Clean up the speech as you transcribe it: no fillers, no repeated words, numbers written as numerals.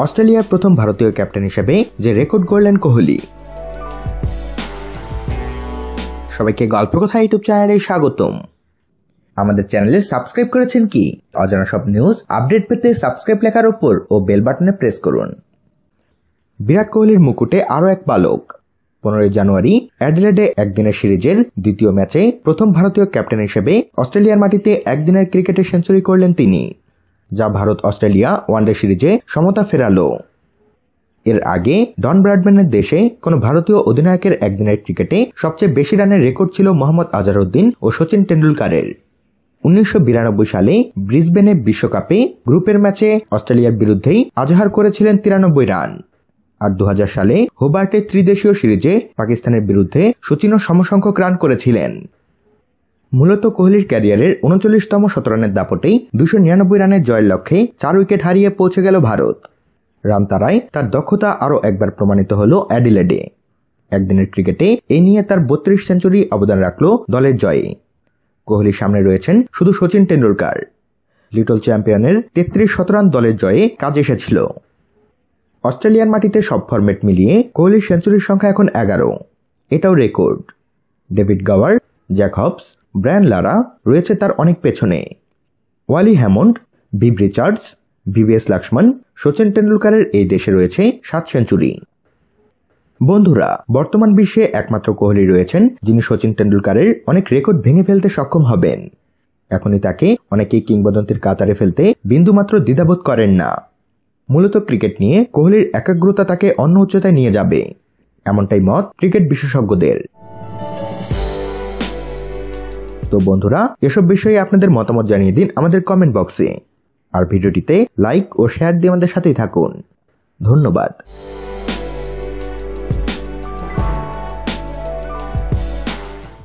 অস্ট্রেলিয়ার প্রথম ভারতীয় ক্যাপ্টেন হিসেবে যে রেকর্ড গড়লেন কোহলি। সবাইকে গল্প কথা ইউটিউব চ্যানেলে স্বাগতম। আমাদের চ্যানেলে সাবস্ক্রাইব করেছেন কি? অজানা সব নিউজ আপডেট পেতে সাবস্ক্রাইব লেখার উপর ও বেল বাটনে প্রেস করুন। বিরাট কোহলির মুকুটে আরও এক পালক। 15 জানুয়ারি অ্যাডিলেডে একদিনের সিরিজের দ্বিতীয় ম্যাচে প্রথম ভারতীয় ক্যাপ্টেন হিসেবে অস্ট্রেলিয়ার মাটিতে একদিনের ক্রিকেটে সেঞ্চুরি করলেন তিনি, যা ভারত অস্ট্রেলিয়া ওয়ানডে সিরিজে সমতা ফেরালো। এর আগে ডন ব্র্যাডম্যানের দেশে কোনো ভারতীয় অধিনায়কের একদিনের ক্রিকেটে সবচেয়ে বেশি রানের রেকর্ড ছিল মোহাম্মদ আজহারউদ্দিন ও সচিন টেন্ডুলকারের। 1992 সালে ব্রিসবেনে বিশ্বকাপে গ্রুপের ম্যাচে অস্ট্রেলিয়ার বিরুদ্ধেই আজহার করেছিলেন 93 রান। আর 2000 সালে হোবার্টে ত্রিদেশীয় সিরিজে পাকিস্তানের বিরুদ্ধে সচিনও সমসংখ্যক রান করেছিলেন। মূলত কোহলির ক্যারিয়ারের 39তম শতরানের দাপটেই 299 রানের জয়ের লক্ষ্যে 4 উইকেট হারিয়ে পৌঁছে গেল ভারত। রান তাড়ায় তার দক্ষতা আরও একবার প্রমাণিত হল অ্যাডিলেডে। একদিনের ক্রিকেটে এই নিয়ে তার 32 সেঞ্চুরি অবদান রাখল দলের জয়ে। কোহলির সামনে রয়েছেন শুধু সচিন টেন্ডুলকার। লিটল চ্যাম্পিয়নের 33 শতরান দলের জয়ে কাজে এসেছিল। অস্ট্রেলিয়ার মাটিতে সব ফরম্যাট মিলিয়ে কোহলির সেঞ্চুরির সংখ্যা এখন 11। এটাও record. David Gower, Jack Hobbs, Brian Lara রয়েছে তার অনেক পেছনে। Wally Hammond, Viv Richards, VVS Laxman, Sachin টেন্ডুলকারের এই দেশে রয়েছে 7 সেঞ্চুরি। বন্ধুরা, বর্তমান বিশ্বে একমাত্র কোহলি রয়েছেন যিনি সচিন টেন্ডুলকারের অনেক রেকর্ড ভেঙে ফেলতে সক্ষম হবেন। এখনই তাকে অনেকেই কিংবদন্তির কাতারে ফেলতে বিন্দুমাত্র দ্বিধাবোধ করেন না। মূলত ক্রিকেট নিয়ে কোহলির একাগ্রতা তাকে অন্য উচ্চতায় নিয়ে যাবে, এমনটাই মত ক্রিকেট বিশেষজ্ঞদের। তো বন্ধুরা, এসব বিষয়ে আপনাদের মতামত জানিয়ে দিন আমাদের কমেন্ট বক্সে। আর ভিডিওটিতে লাইক ও শেয়ার দিয়ে আমাদের সাথেই থাকুন। ধন্যবাদ।